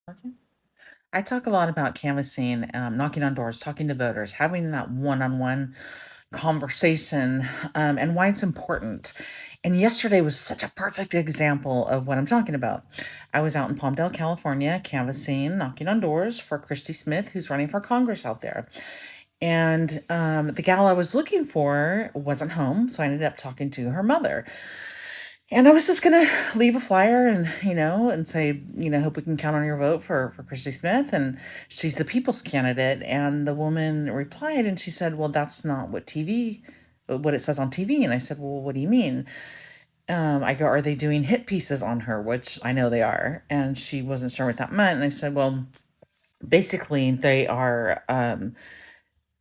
Okay. I talk a lot about canvassing, knocking on doors, talking to voters, having that one-on-one conversation, and why it's important. And yesterday was such a perfect example of what I'm talking about. I was out in Palmdale, California, canvassing, knocking on doors for Christy Smith, who's running for Congress out there. And the gal I was looking for wasn't home, so I ended up talking to her mother. And I was just gonna leave a flyer and, and say, hope we can count on your vote for Christy Smith. And she's the people's candidate. And the woman replied and she said, well, that's not what it says on TV. And I said, well, what do you mean? I go, are they doing hit pieces on her? Which I know they are. And she wasn't sure what that meant. And I said, well, basically they are,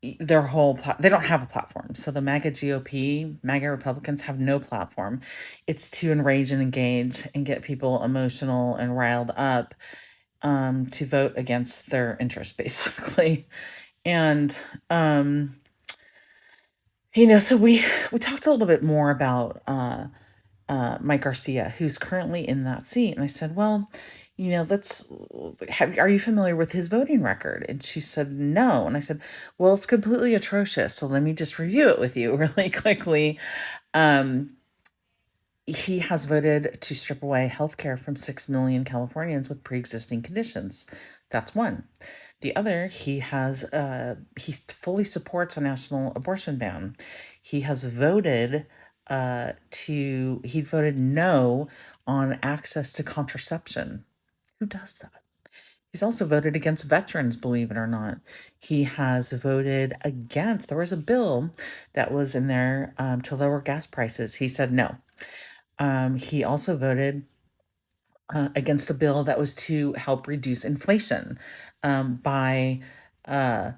they don't have a platform. So the MAGA GOP, MAGA Republicans have no platform. It's to enrage and engage and get people emotional and riled up, to vote against their interests, basically. And so we talked a little bit more about Mike Garcia, who's currently in that seat. And I said, well, are you familiar with his voting record? And she said, no. And I said, well, it's completely atrocious. So let me just review it with you really quickly. Um, he has voted to strip away health care from 6 million Californians with pre-existing conditions. That's one. The other, he fully supports a national abortion ban. He has voted he voted no on access to contraception. Who does that? He's also voted against veterans, believe it or not. He has voted against, there was a bill that was in there to lower gas prices. He said no. He also voted against a bill that was to help reduce inflation by uh,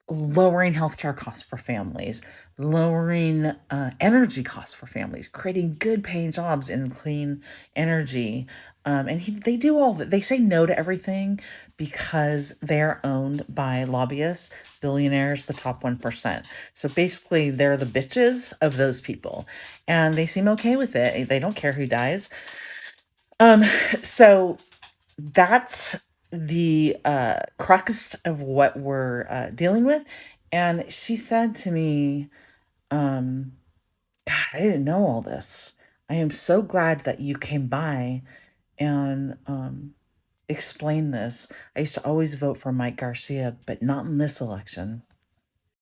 lowering healthcare costs for families, lowering energy costs for families, creating good paying jobs in clean energy. They do all that. They say no to everything because they're owned by lobbyists, billionaires, the top 1%. So basically, they're the bitches of those people. And they seem okay with it. They don't care who dies. Um, so that's the crux of what we're dealing with. And she said to me, um, God, I didn't know all this. I am so glad that you came by and explained this. I used to always vote for Mike Garcia, but not in this election.